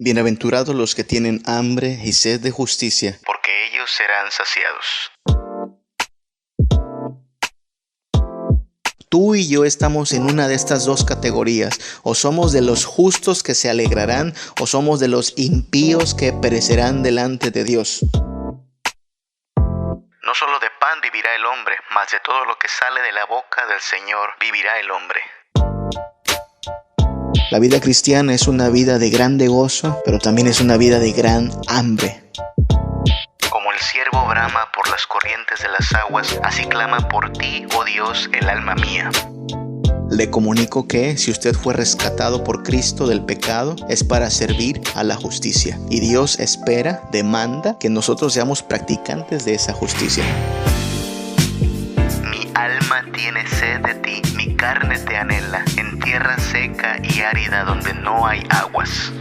Bienaventurados los que tienen hambre y sed de justicia, porque ellos serán saciados. Tú y yo estamos en una de estas dos categorías. O somos de los justos que se alegrarán, o somos de los impíos que perecerán delante de Dios. No solo de pan vivirá el hombre, mas de todo lo que sale de la boca del Señor vivirá el hombre. La vida cristiana es una vida de grande gozo, pero también es una vida de gran hambre. Como el ciervo brama por las corrientes de las aguas, así clama por ti, oh Dios, el alma mía. Le comunico que, si usted fue rescatado por Cristo del pecado, es para servir a la justicia. Y Dios espera, demanda, que nosotros seamos practicantes de esa justicia. Mi alma tiene sed de ti, mi carne te anhela, en tierra seca y árida donde no hay aguas.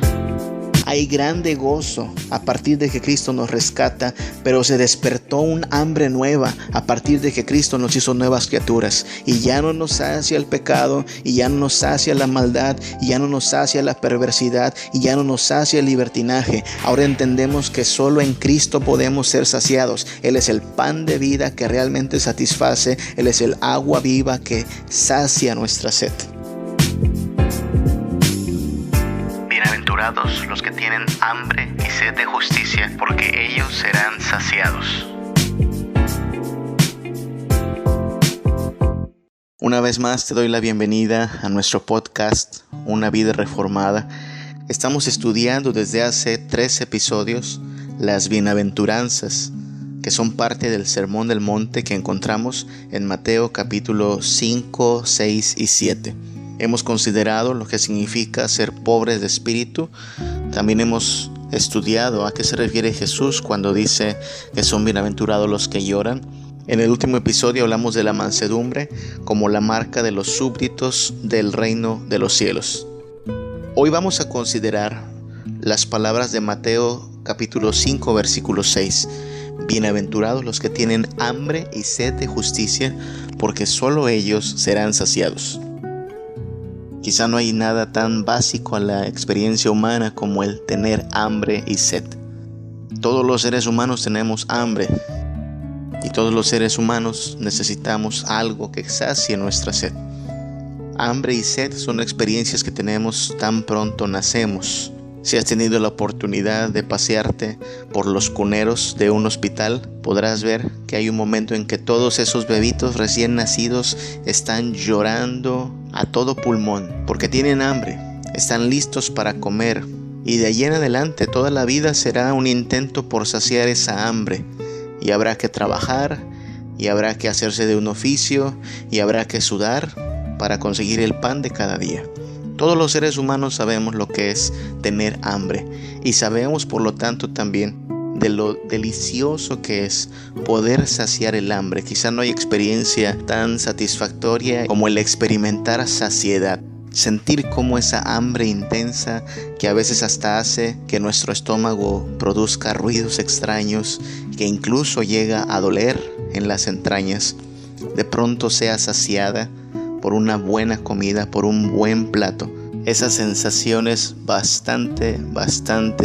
Hay grande gozo a partir de que Cristo nos rescata, pero se despertó un hambre nueva a partir de que Cristo nos hizo nuevas criaturas. Y ya no nos sacia el pecado, y ya no nos sacia la maldad, y ya no nos sacia la perversidad, y ya no nos sacia el libertinaje. Ahora entendemos que solo en Cristo podemos ser saciados. Él es el pan de vida que realmente satisface. Él es el agua viva que sacia nuestra sed. Bienaventurados los que tienen hambre y sed de justicia, porque ellos serán saciados. Una vez más te doy la bienvenida a nuestro podcast, Una Vida Reformada. Estamos estudiando desde hace 3 episodios las bienaventuranzas, que son parte del Sermón del Monte que encontramos en Mateo capítulo 5, 6 y 7. Hemos considerado lo que significa ser pobres de espíritu. También hemos estudiado a qué se refiere Jesús cuando dice que son bienaventurados los que lloran. En el último episodio hablamos de la mansedumbre como la marca de los súbditos del reino de los cielos. Hoy vamos a considerar las palabras de Mateo capítulo 5 versículo 6. Bienaventurados los que tienen hambre y sed de justicia, porque solo ellos serán saciados. Quizá no hay nada tan básico a la experiencia humana como el tener hambre y sed. Todos los seres humanos tenemos hambre y todos los seres humanos necesitamos algo que sacie nuestra sed. Hambre y sed son experiencias que tenemos tan pronto nacemos. Si has tenido la oportunidad de pasearte por los cuneros de un hospital, podrás ver que hay un momento en que todos esos bebitos recién nacidos están llorando a todo pulmón porque tienen hambre, están listos para comer, y de allí en adelante toda la vida será un intento por saciar esa hambre, y habrá que trabajar, y habrá que hacerse de un oficio, y habrá que sudar para conseguir el pan de cada día. Todos los seres humanos sabemos lo que es tener hambre, y sabemos por lo tanto también de lo delicioso que es poder saciar el hambre. Quizá no hay experiencia tan satisfactoria como el experimentar saciedad. Sentir cómo esa hambre intensa que a veces hasta hace que nuestro estómago produzca ruidos extraños, que incluso llega a doler en las entrañas, de pronto sea saciada por una buena comida, por un buen plato. Esa sensación es bastante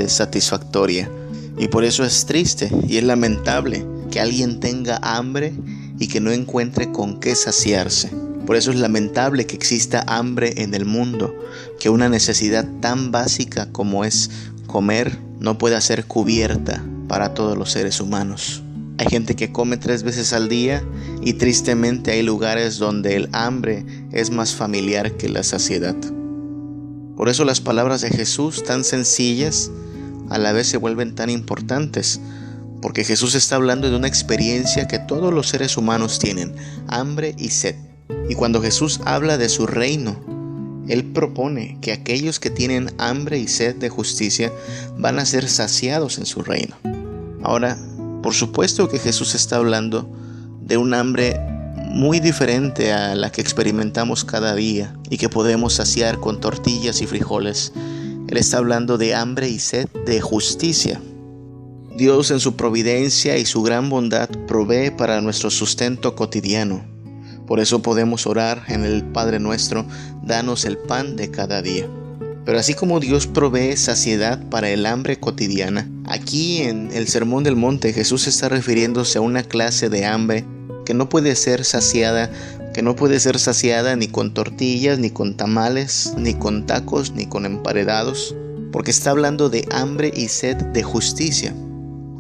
satisfactoria. Y por eso es triste y es lamentable que alguien tenga hambre y que no encuentre con qué saciarse. Por eso es lamentable que exista hambre en el mundo, que una necesidad tan básica como es comer no pueda ser cubierta para todos los seres humanos. Hay gente que come 3 veces al día y tristemente hay lugares donde el hambre es más familiar que la saciedad. Por eso las palabras de Jesús, tan sencillas, a la vez se vuelven tan importantes, porque Jesús está hablando de una experiencia que todos los seres humanos tienen, hambre y sed. Y cuando Jesús habla de su reino, Él propone que aquellos que tienen hambre y sed de justicia van a ser saciados en su reino. Ahora, por supuesto que Jesús está hablando de un hambre muy diferente a la que experimentamos cada día y que podemos saciar con tortillas y frijoles. Él está hablando de hambre y sed de justicia. Dios en su providencia y su gran bondad provee para nuestro sustento cotidiano. Por eso podemos orar en el Padre Nuestro, danos el pan de cada día. Pero así como Dios provee saciedad para el hambre cotidiana, aquí en el Sermón del Monte Jesús está refiriéndose a una clase de hambre que no puede ser saciada ni con tortillas, ni con tamales, ni con tacos, ni con emparedados, porque está hablando de hambre y sed de justicia.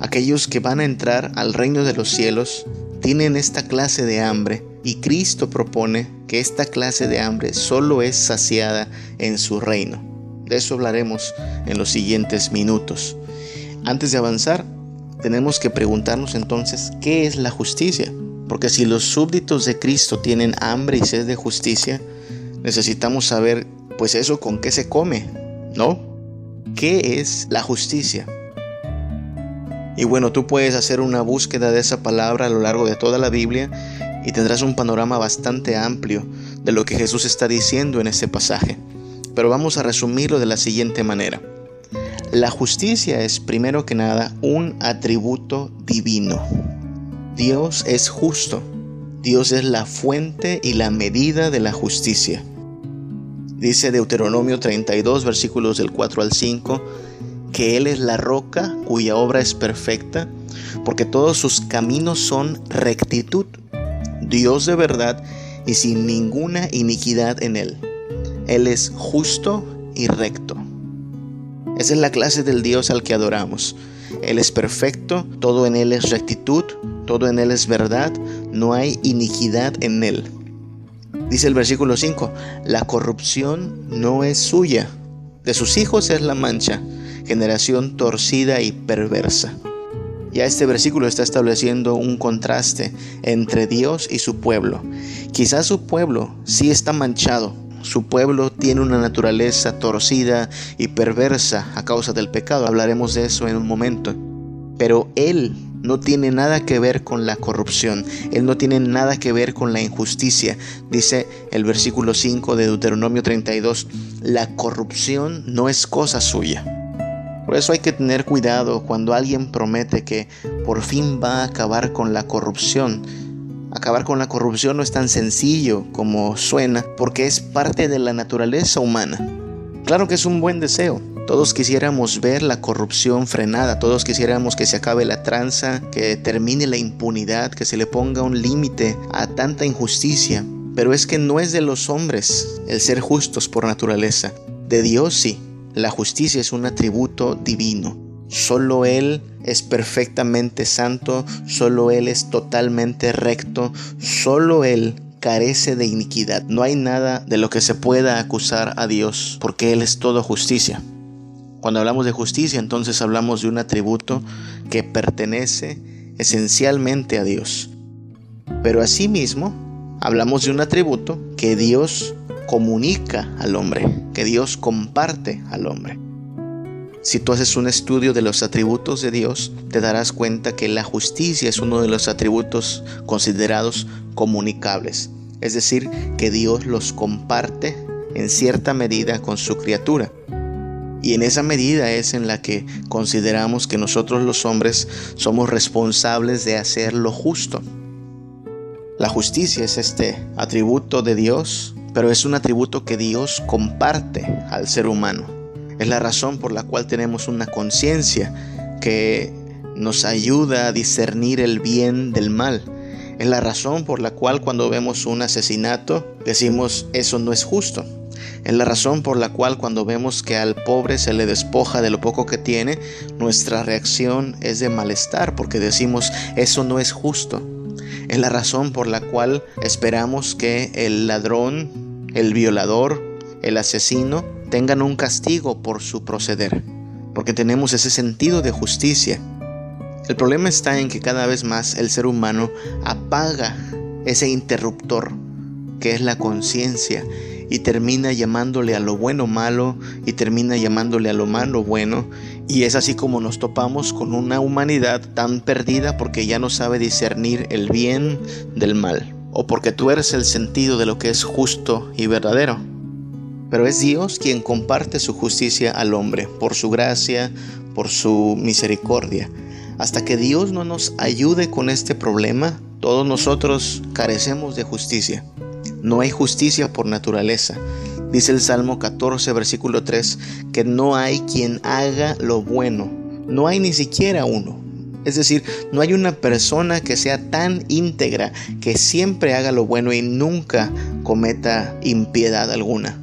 Aquellos que van a entrar al reino de los cielos tienen esta clase de hambre, y Cristo propone que esta clase de hambre solo es saciada en su reino. De eso hablaremos en los siguientes minutos. Antes de avanzar, tenemos que preguntarnos entonces, ¿qué es la justicia? Porque si los súbditos de Cristo tienen hambre y sed de justicia, necesitamos saber, pues eso con qué se come, ¿no? ¿Qué es la justicia? Y bueno, tú puedes hacer una búsqueda de esa palabra a lo largo de toda la Biblia y tendrás un panorama bastante amplio de lo que Jesús está diciendo en este pasaje. Pero vamos a resumirlo de la siguiente manera. La justicia es, primero que nada, un atributo divino. Dios es justo. Dios es la fuente y la medida de la justicia. Dice Deuteronomio 32, versículos del 4 al 5, que Él es la roca cuya obra es perfecta, porque todos sus caminos son rectitud. Dios de verdad y sin ninguna iniquidad en Él. Él es justo y recto. Esa es la clase del Dios al que adoramos. Él es perfecto, todo en Él es rectitud, todo en Él es verdad, no hay iniquidad en Él. Dice el versículo 5, la corrupción no es suya, de sus hijos es la mancha, generación torcida y perversa. Ya este versículo está estableciendo un contraste entre Dios y su pueblo. Quizás su pueblo sí está manchado. Su pueblo tiene una naturaleza torcida y perversa a causa del pecado. Hablaremos de eso en un momento. Pero Él no tiene nada que ver con la corrupción. Él no tiene nada que ver con la injusticia. Dice el versículo 5 de Deuteronomio 32, la corrupción no es cosa suya. Por eso hay que tener cuidado cuando alguien promete que por fin va a acabar con la corrupción. Acabar con la corrupción no es tan sencillo como suena, porque es parte de la naturaleza humana. Claro que es un buen deseo. Todos quisiéramos ver la corrupción frenada, todos quisiéramos que se acabe la tranza, que termine la impunidad, que se le ponga un límite a tanta injusticia. Pero es que no es de los hombres el ser justos por naturaleza. De Dios sí. La justicia es un atributo divino. Solo Él es perfectamente santo, solo Él es totalmente recto, solo Él carece de iniquidad. No hay nada de lo que se pueda acusar a Dios, porque Él es todo justicia. Cuando hablamos de justicia, entonces hablamos de un atributo que pertenece esencialmente a Dios. Pero asimismo, hablamos de un atributo que Dios comunica al hombre, que Dios comparte al hombre. Si tú haces un estudio de los atributos de Dios, te darás cuenta que la justicia es uno de los atributos considerados comunicables. Es decir, que Dios los comparte en cierta medida con su criatura. Y en esa medida es en la que consideramos que nosotros los hombres somos responsables de hacer lo justo. La justicia es este atributo de Dios, pero es un atributo que Dios comparte al ser humano. Es la razón por la cual tenemos una conciencia que nos ayuda a discernir el bien del mal. Es la razón por la cual cuando vemos un asesinato decimos eso no es justo. Es la razón por la cual cuando vemos que al pobre se le despoja de lo poco que tiene, nuestra reacción es de malestar porque decimos eso no es justo. Es la razón por la cual esperamos que el ladrón, el violador, el asesino tengan un castigo por su proceder, porque tenemos ese sentido de justicia. El problema está en que cada vez más el ser humano apaga ese interruptor que es la conciencia y termina llamándole a lo bueno malo y termina llamándole a lo malo bueno, y es así como nos topamos con una humanidad tan perdida porque ya no sabe discernir el bien del mal, o porque tuerce el sentido de lo que es justo y verdadero. Pero es Dios quien comparte su justicia al hombre, por su gracia, por su misericordia. Hasta que Dios no nos ayude con este problema, todos nosotros carecemos de justicia. No hay justicia por naturaleza. Dice el Salmo 14, versículo 3, que no hay quien haga lo bueno, no hay ni siquiera uno. Es decir, no hay una persona que sea tan íntegra, que siempre haga lo bueno y nunca cometa impiedad alguna.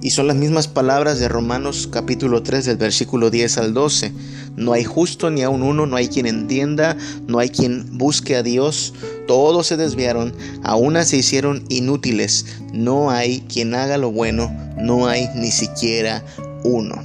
Y son las mismas palabras de Romanos capítulo 3 del versículo 10 al 12. No hay justo ni aun uno, no hay quien entienda, no hay quien busque a Dios. Todos se desviaron, a una se hicieron inútiles. No hay quien haga lo bueno, no hay ni siquiera uno.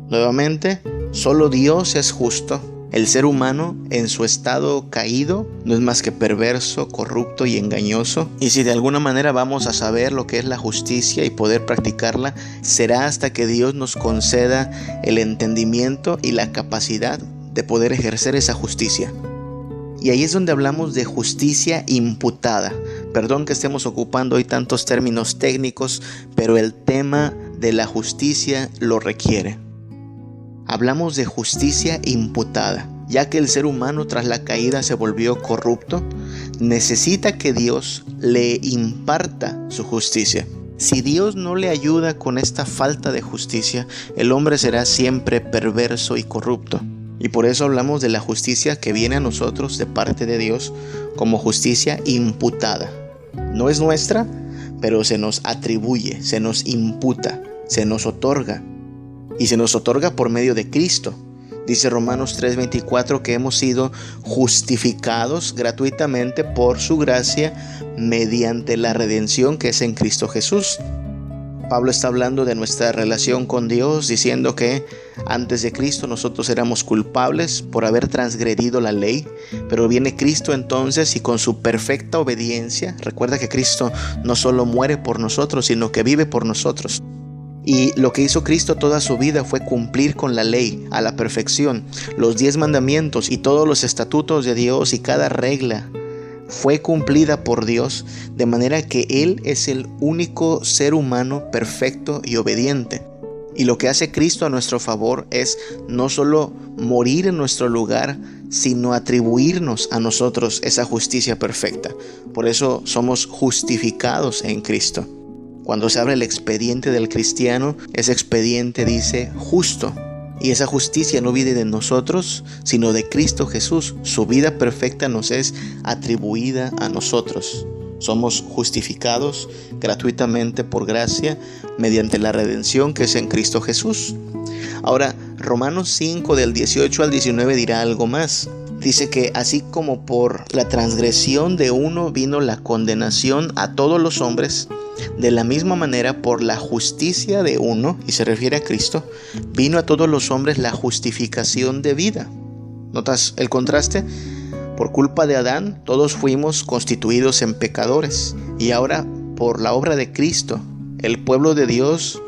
Nuevamente, solo Dios es justo. El ser humano en su estado caído no es más que perverso, corrupto y engañoso. Y si de alguna manera vamos a saber lo que es la justicia y poder practicarla, será hasta que Dios nos conceda el entendimiento y la capacidad de poder ejercer esa justicia. Y ahí es donde hablamos de justicia imputada. Perdón que estemos ocupando hoy tantos términos técnicos, pero el tema de la justicia lo requiere. Hablamos de justicia imputada, ya que el ser humano tras la caída se volvió corrupto, necesita que Dios le imparta su justicia. Si Dios no le ayuda con esta falta de justicia, el hombre será siempre perverso y corrupto. Y por eso hablamos de la justicia que viene a nosotros de parte de Dios como justicia imputada. No es nuestra, pero se nos atribuye, se nos imputa, se nos otorga. Y se nos otorga por medio de Cristo. Dice Romanos 3:24 que hemos sido justificados gratuitamente por su gracia mediante la redención que es en Cristo Jesús. Pablo está hablando de nuestra relación con Dios, diciendo que antes de Cristo nosotros éramos culpables por haber transgredido la ley, pero viene Cristo entonces y con su perfecta obediencia, recuerda que Cristo no solo muere por nosotros, sino que vive por nosotros. Y lo que hizo Cristo toda su vida fue cumplir con la ley a la perfección. Los 10 mandamientos y todos los estatutos de Dios y cada regla fue cumplida por Dios, de manera que Él es el único ser humano perfecto y obediente. Y lo que hace Cristo a nuestro favor es no solo morir en nuestro lugar, sino atribuirnos a nosotros esa justicia perfecta. Por eso somos justificados en Cristo. Cuando se abre el expediente del cristiano, ese expediente dice justo. Y esa justicia no viene de nosotros, sino de Cristo Jesús. Su vida perfecta nos es atribuida a nosotros. Somos justificados gratuitamente por gracia mediante la redención que es en Cristo Jesús. Ahora, Romanos 5 del 18 al 19 dirá algo más. Dice que así como por la transgresión de uno vino la condenación a todos los hombres, de la misma manera por la justicia de uno, y se refiere a Cristo, vino a todos los hombres la justificación de vida. ¿Notas el contraste? Por culpa de Adán, todos fuimos constituidos en pecadores, y ahora por la obra de Cristo, el pueblo de Dios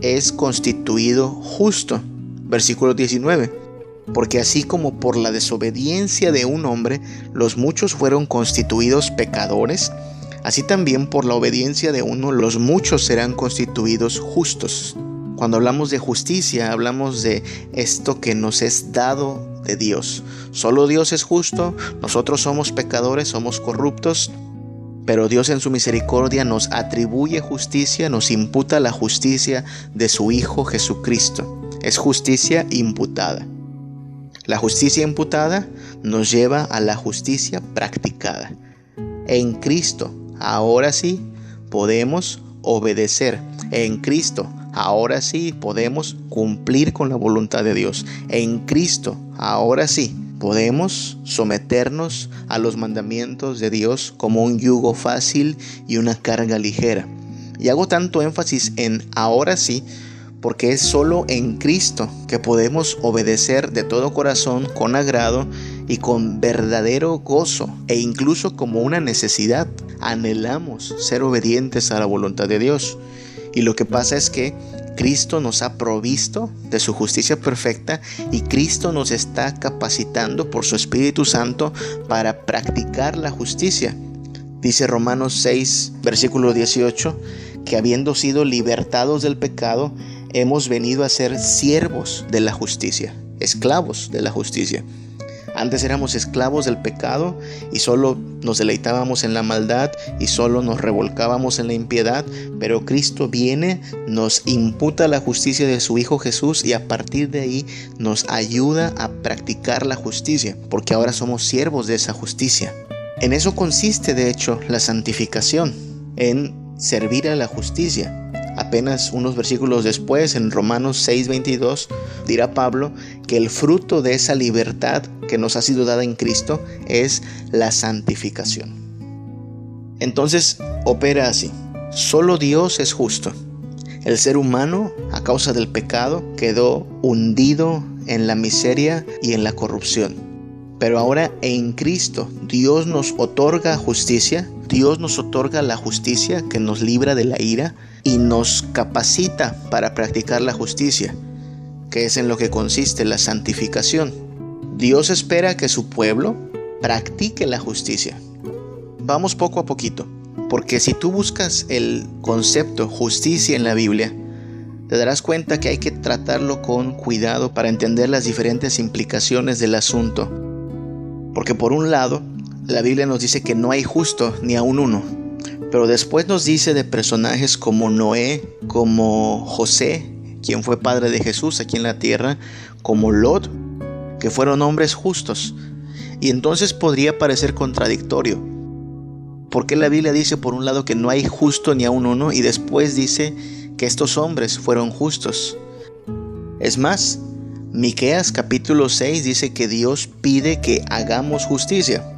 es constituido justo. Versículo 19. Porque así como por la desobediencia de un hombre, los muchos fueron constituidos pecadores, así también por la obediencia de uno, los muchos serán constituidos justos. Cuando hablamos de justicia, hablamos de esto que nos es dado de Dios. Solo Dios es justo, nosotros somos pecadores, somos corruptos, pero Dios en su misericordia nos atribuye justicia, nos imputa la justicia de su Hijo Jesucristo. Es justicia imputada. La justicia imputada nos lleva a la justicia practicada. En Cristo, ahora sí, podemos obedecer. En Cristo, ahora sí, podemos cumplir con la voluntad de Dios. En Cristo, ahora sí, podemos someternos a los mandamientos de Dios como un yugo fácil y una carga ligera. Y hago tanto énfasis en ahora sí, porque es solo en Cristo que podemos obedecer de todo corazón, con agrado y con verdadero gozo, e incluso como una necesidad. Anhelamos ser obedientes a la voluntad de Dios. Y lo que pasa es que Cristo nos ha provisto de su justicia perfecta y Cristo nos está capacitando por su Espíritu Santo para practicar la justicia. Dice Romanos 6, versículo 18, que habiendo sido libertados del pecado, hemos venido a ser siervos de la justicia, esclavos de la justicia. Antes éramos esclavos del pecado y solo nos deleitábamos en la maldad y solo nos revolcábamos en la impiedad, pero Cristo viene, nos imputa la justicia de su Hijo Jesús y a partir de ahí nos ayuda a practicar la justicia, porque ahora somos siervos de esa justicia. En eso consiste, de hecho, la santificación, en servir a la justicia. Apenas unos versículos después, en Romanos 6:22, dirá Pablo que el fruto de esa libertad que nos ha sido dada en Cristo es la santificación. Entonces, opera así. Solo Dios es justo. El ser humano, a causa del pecado, quedó hundido en la miseria y en la corrupción. Pero ahora en Cristo, Dios nos otorga justicia. Dios nos otorga la justicia que nos libra de la ira y nos capacita para practicar la justicia, que es en lo que consiste la santificación. Dios espera que su pueblo practique la justicia. Vamos poco a poquito, porque si tú buscas el concepto justicia en la Biblia, te darás cuenta que hay que tratarlo con cuidado para entender las diferentes implicaciones del asunto. Porque por un lado, la Biblia nos dice que no hay justo ni aun uno. Pero después nos dice de personajes como Noé, como José, quien fue padre de Jesús aquí en la tierra, como Lot, que fueron hombres justos. Y entonces podría parecer contradictorio. ¿Por qué la Biblia dice por un lado que no hay justo ni aun uno y después dice que estos hombres fueron justos? Es más, Miqueas capítulo 6 dice que Dios pide que hagamos justicia.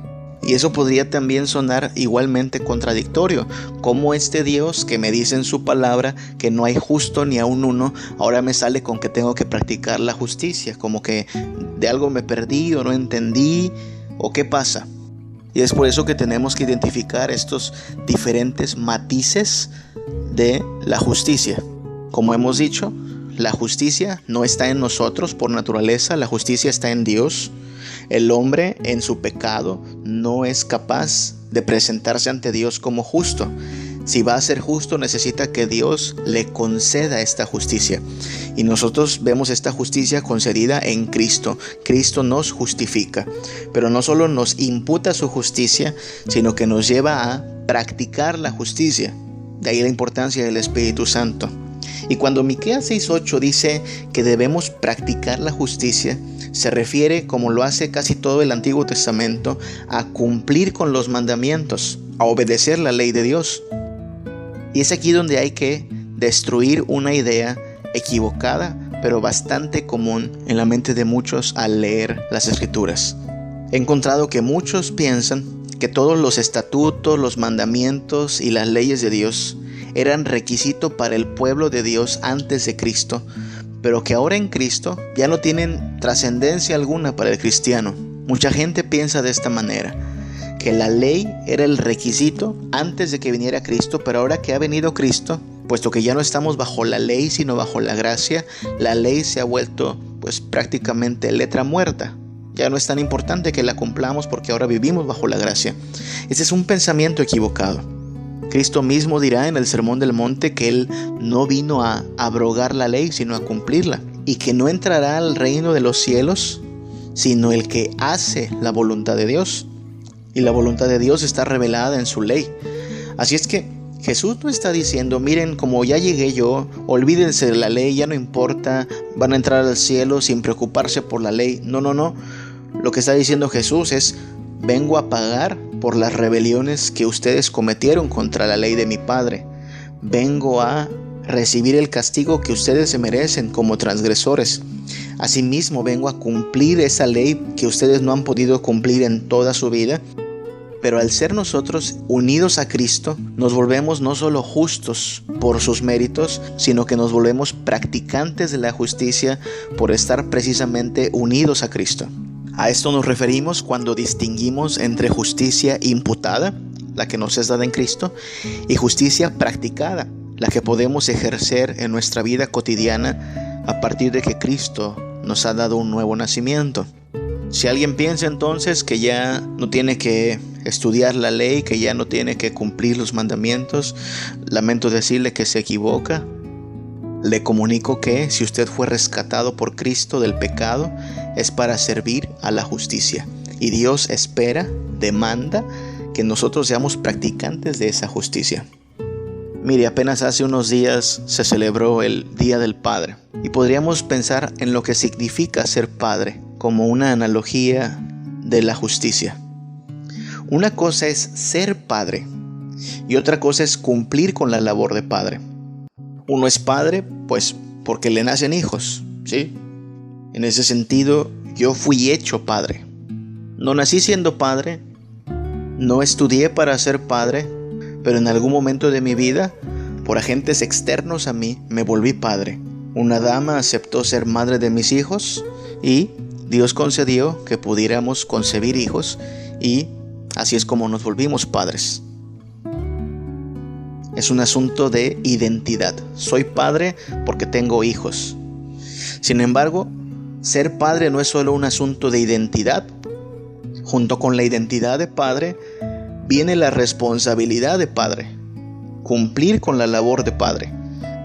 Y eso podría también sonar igualmente contradictorio. Como este Dios que me dice en su palabra que no hay justo ni aun uno, ahora me sale con que tengo que practicar la justicia. Como que de algo me perdí o no entendí o qué pasa. Y es por eso que tenemos que identificar estos diferentes matices de la justicia. Como hemos dicho, la justicia no está en nosotros por naturaleza, la justicia está en Dios. El hombre en su pecado no es capaz de presentarse ante Dios como justo. Si va a ser justo, necesita que Dios le conceda esta justicia. Y nosotros vemos esta justicia concedida en Cristo. Cristo nos justifica, pero no solo nos imputa su justicia, sino que nos lleva a practicar la justicia. De ahí la importancia del Espíritu Santo. Y cuando Miqueas 6:8 dice que debemos practicar la justicia, se refiere, como lo hace casi todo el Antiguo Testamento, a cumplir con los mandamientos, a obedecer la ley de Dios. Y es aquí donde hay que destruir una idea equivocada, pero bastante común en la mente de muchos al leer las Escrituras. He encontrado que muchos piensan que todos los estatutos, los mandamientos y las leyes de Dios eran requisito para el pueblo de Dios antes de Cristo, pero que ahora en Cristo ya no tienen trascendencia alguna para el cristiano. Mucha gente piensa de esta manera, que la ley era el requisito antes de que viniera Cristo, pero ahora que ha venido Cristo, puesto que ya no estamos bajo la ley sino bajo la gracia, la ley se ha vuelto pues prácticamente letra muerta. Ya no es tan importante que la cumplamos porque ahora vivimos bajo la gracia. Ese es un pensamiento equivocado. Cristo mismo dirá en el Sermón del Monte que Él no vino a abrogar la ley, sino a cumplirla, y que no entrará al reino de los cielos, sino el que hace la voluntad de Dios. Y la voluntad de Dios está revelada en su ley. Así es que Jesús no está diciendo, miren, como ya llegué yo, olvídense de la ley, ya no importa, van a entrar al cielo sin preocuparse por la ley. No. Lo que está diciendo Jesús es, vengo a pagar por las rebeliones que ustedes cometieron contra la ley de mi Padre. Vengo a recibir el castigo que ustedes se merecen como transgresores. Asimismo, vengo a cumplir esa ley que ustedes no han podido cumplir en toda su vida. Pero al ser nosotros unidos a Cristo, nos volvemos no solo justos por sus méritos, sino que nos volvemos practicantes de la justicia por estar precisamente unidos a Cristo. A esto nos referimos cuando distinguimos entre justicia imputada, la que nos es dada en Cristo, y justicia practicada, la que podemos ejercer en nuestra vida cotidiana a partir de que Cristo nos ha dado un nuevo nacimiento. Si alguien piensa entonces que ya no tiene que estudiar la ley, que ya no tiene que cumplir los mandamientos, lamento decirle que se equivoca. Le comunico que si usted fue rescatado por Cristo del pecado, es para servir a la justicia. Y Dios espera, demanda, que nosotros seamos practicantes de esa justicia. Mire, apenas hace unos días se celebró el Día del Padre. Y podríamos pensar en lo que significa ser padre, como una analogía de la justicia. Una cosa es ser padre y otra cosa es cumplir con la labor de padre. Uno es padre, pues, porque le nacen hijos, ¿sí? En ese sentido, yo fui hecho padre. No nací siendo padre, no estudié para ser padre, pero en algún momento de mi vida, por agentes externos a mí, me volví padre. Una dama aceptó ser madre de mis hijos y Dios concedió que pudiéramos concebir hijos y así es como nos volvimos padres. Es un asunto de identidad. Soy padre porque tengo hijos. Sin embargo, ser padre no es solo un asunto de identidad. Junto con la identidad de padre, viene la responsabilidad de padre. Cumplir con la labor de padre.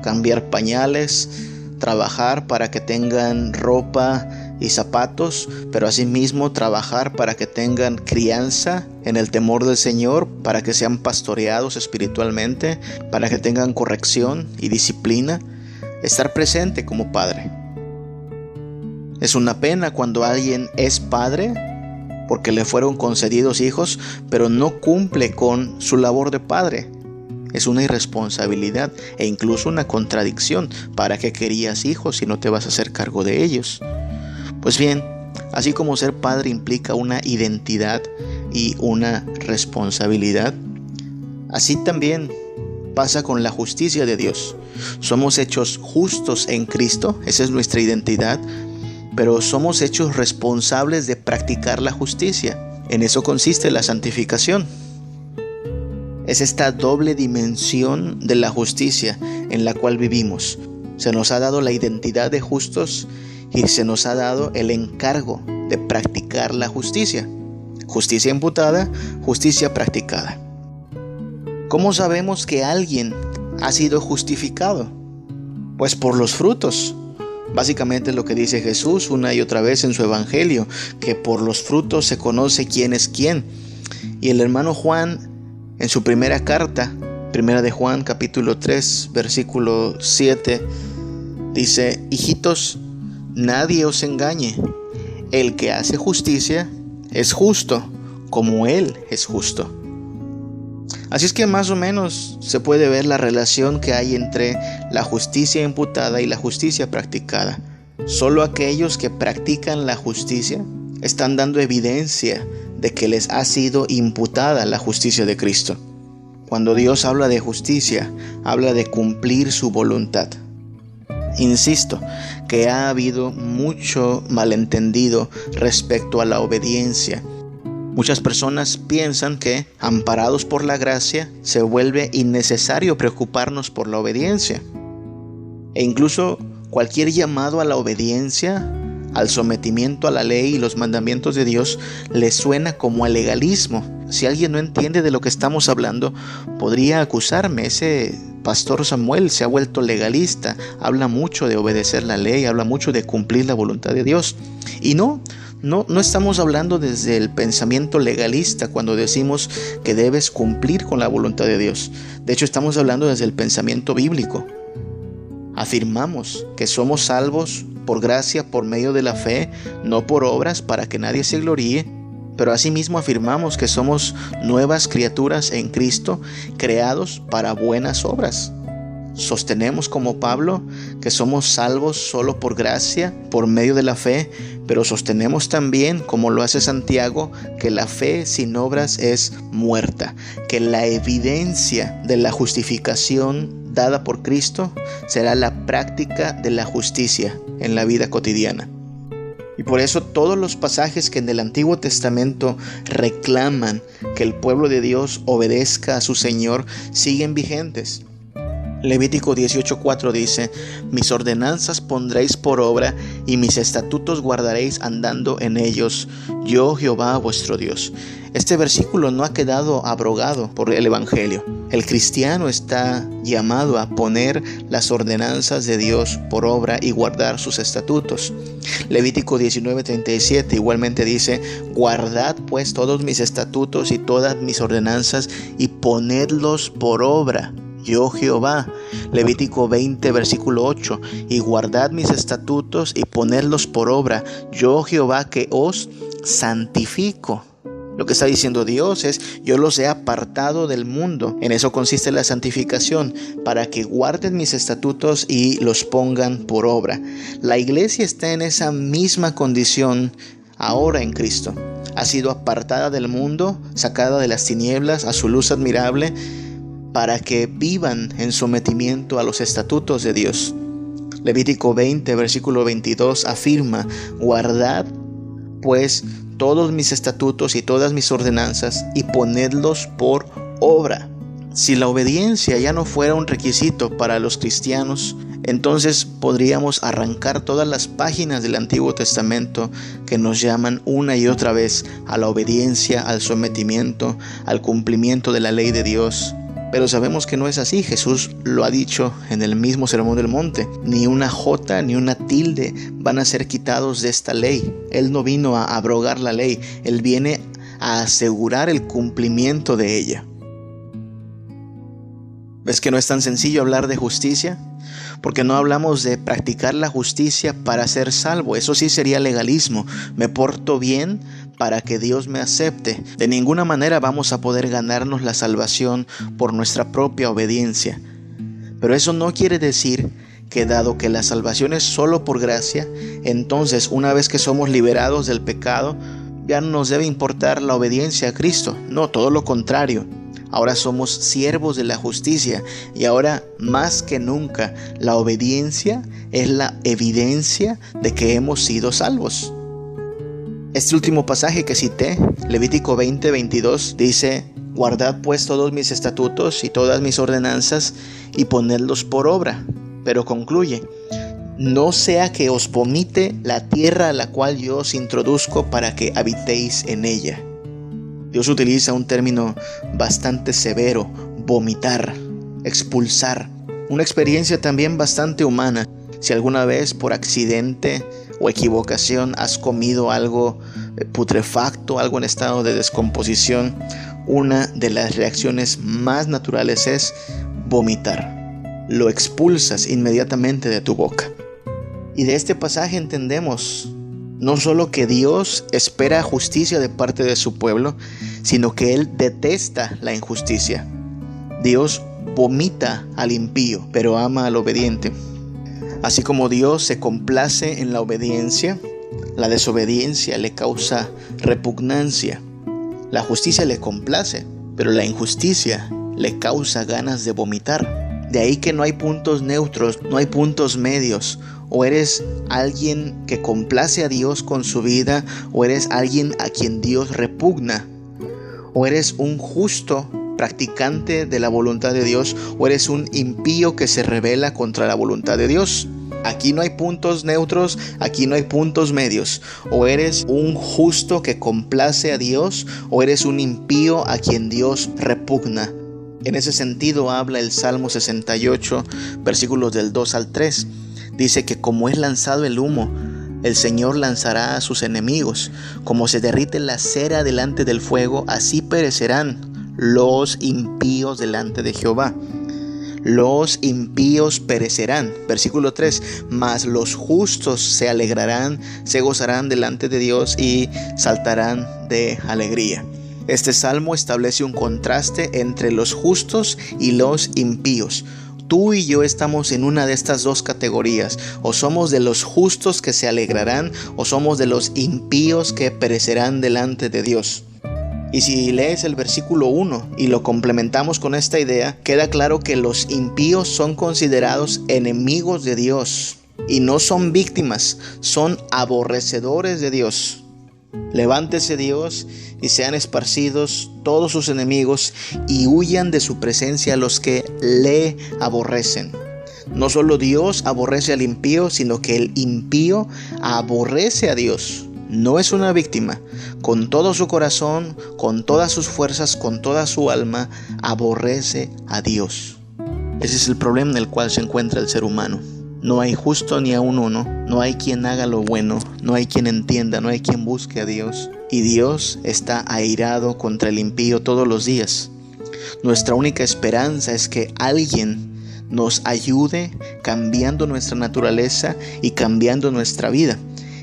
Cambiar pañales, trabajar para que tengan ropa y zapatos, pero asimismo trabajar para que tengan crianza en el temor del Señor, para que sean pastoreados espiritualmente, para que tengan corrección y disciplina, estar presente como padre. Es una pena cuando alguien es padre porque le fueron concedidos hijos, pero no cumple con su labor de padre. Es una irresponsabilidad e incluso una contradicción. ¿Para qué querías hijos si no te vas a hacer cargo de ellos? Pues bien, así como ser padre implica una identidad y una responsabilidad, así también pasa con la justicia de Dios. Somos hechos justos en Cristo, esa es nuestra identidad, pero somos hechos responsables de practicar la justicia. En eso consiste la santificación. Es esta doble dimensión de la justicia en la cual vivimos. Se nos ha dado la identidad de justos y se nos ha dado el encargo de practicar la justicia. Justicia imputada, justicia practicada. ¿Cómo sabemos que alguien ha sido justificado? Pues por los frutos. Básicamente es lo que dice Jesús una y otra vez en su evangelio, que por los frutos se conoce quién es quién. Y el hermano Juan, en su primera carta, primera de Juan capítulo 3, versículo 7, dice: hijitos, nadie os engañe. El que hace justicia es justo, como Él es justo. Así es que más o menos se puede ver la relación que hay entre la justicia imputada y la justicia practicada. Solo aquellos que practican la justicia están dando evidencia de que les ha sido imputada la justicia de Cristo. Cuando Dios habla de justicia, habla de cumplir su voluntad. Insisto que ha habido mucho malentendido respecto a la obediencia. Muchas personas piensan que, amparados por la gracia, se vuelve innecesario preocuparnos por la obediencia. E incluso cualquier llamado a la obediencia, al sometimiento a la ley y los mandamientos de Dios, les suena como a legalismo. Si alguien no entiende de lo que estamos hablando, podría acusarme: ese pastor Samuel se ha vuelto legalista, habla mucho de obedecer la ley, habla mucho de cumplir la voluntad de Dios. Y no estamos hablando desde el pensamiento legalista cuando decimos que debes cumplir con la voluntad de Dios. De hecho, estamos hablando desde el pensamiento bíblico. Afirmamos que somos salvos por gracia, por medio de la fe, no por obras, para que nadie se gloríe. Pero asimismo afirmamos que somos nuevas criaturas en Cristo, creados para buenas obras. Sostenemos como Pablo que somos salvos solo por gracia, por medio de la fe, pero sostenemos también, como lo hace Santiago, que la fe sin obras es muerta, que la evidencia de la justificación dada por Cristo será la práctica de la justicia en la vida cotidiana. Y por eso todos los pasajes que en el Antiguo Testamento reclaman que el pueblo de Dios obedezca a su Señor siguen vigentes. Levítico 18:4 dice: mis ordenanzas pondréis por obra y mis estatutos guardaréis andando en ellos, yo Jehová vuestro Dios. Este versículo no ha quedado abrogado por el Evangelio. El cristiano está llamado a poner las ordenanzas de Dios por obra y guardar sus estatutos. Levítico 19:37 igualmente dice: guardad pues todos mis estatutos y todas mis ordenanzas y ponedlos por obra, yo Jehová. Levítico 20 versículo 8: y guardad mis estatutos y ponedlos por obra, yo Jehová que os santifico. Lo que está diciendo Dios es: yo los he apartado del mundo. En eso consiste la santificación, para que guarden mis estatutos y los pongan por obra. La iglesia está en esa misma condición ahora en Cristo. Ha sido apartada del mundo, sacada de las tinieblas a su luz admirable, para que vivan en sometimiento a los estatutos de Dios. Levítico 20 versículo 22 afirma: guardad pues todos mis estatutos y todas mis ordenanzas y ponedlos por obra. Si la obediencia ya no fuera un requisito para los cristianos, entonces podríamos arrancar todas las páginas del Antiguo Testamento que nos llaman una y otra vez a la obediencia, al sometimiento, al cumplimiento de la ley de Dios. Pero sabemos que no es así. Jesús lo ha dicho en el mismo Sermón del Monte: ni una jota ni una tilde van a ser quitados de esta ley. Él no vino a abrogar la ley, Él viene a asegurar el cumplimiento de ella. ¿Ves que no es tan sencillo hablar de justicia? Porque no hablamos de practicar la justicia para ser salvo. Eso sí sería legalismo. Me porto bien para que Dios me acepte. De ninguna manera vamos a poder ganarnos la salvación por nuestra propia obediencia. Pero eso no quiere decir que, dado que la salvación es solo por gracia, entonces una vez que somos liberados del pecado, ya no nos debe importar la obediencia a Cristo. No, todo lo contrario. Ahora somos siervos de la justicia y ahora más que nunca la obediencia es la evidencia de que hemos sido salvos. Este último pasaje que cité, Levítico 20:22, dice: guardad pues todos mis estatutos y todas mis ordenanzas y ponedlos por obra. Pero concluye: no sea que os vomite la tierra a la cual yo os introduzco para que habitéis en ella. Dios utiliza un término bastante severo: vomitar, expulsar. Una experiencia también bastante humana. Si alguna vez por accidente o equivocación has comido algo putrefacto, algo en estado de descomposición, una de las reacciones más naturales es vomitar. Lo expulsas inmediatamente de tu boca. Y de este pasaje entendemos no solo que Dios espera justicia de parte de su pueblo, sino que Él detesta la injusticia. Dios vomita al impío, pero ama al obediente. Así como Dios se complace en la obediencia, la desobediencia le causa repugnancia. La justicia le complace, pero la injusticia le causa ganas de vomitar. De ahí que no hay puntos neutros, no hay puntos medios. O eres alguien que complace a Dios con su vida, o eres alguien a quien Dios repugna. O eres un justo practicante de la voluntad de Dios, o eres un impío que se rebela contra la voluntad de Dios. Aquí no hay puntos neutros, aquí no hay puntos medios. O eres un justo que complace a Dios, o eres un impío a quien Dios repugna. En ese sentido habla el Salmo 68, versículos del 2 al 3. Dice que como es lanzado el humo, el Señor lanzará a sus enemigos. Como se derrite la cera delante del fuego, así perecerán los impíos delante de Jehová. Los impíos perecerán. Versículo 3. Mas los justos se alegrarán, se gozarán delante de Dios y saltarán de alegría. Este salmo establece un contraste entre los justos y los impíos. Tú y yo estamos en una de estas dos categorías. O somos de los justos que se alegrarán, o somos de los impíos que perecerán delante de Dios. Y si lees el versículo 1 y lo complementamos con esta idea, queda claro que los impíos son considerados enemigos de Dios. Y no son víctimas, son aborrecedores de Dios. Levántese Dios y sean esparcidos todos sus enemigos y huyan de su presencia los que le aborrecen. No solo Dios aborrece al impío, sino que el impío aborrece a Dios. No es una víctima. Con todo su corazón, con todas sus fuerzas, con toda su alma, aborrece a Dios. Ese es el problema en el cual se encuentra el ser humano. No hay justo ni aun uno, no hay quien haga lo bueno, no hay quien entienda, no hay quien busque a Dios. Y Dios está airado contra el impío todos los días. Nuestra única esperanza es que alguien nos ayude cambiando nuestra naturaleza y cambiando nuestra vida.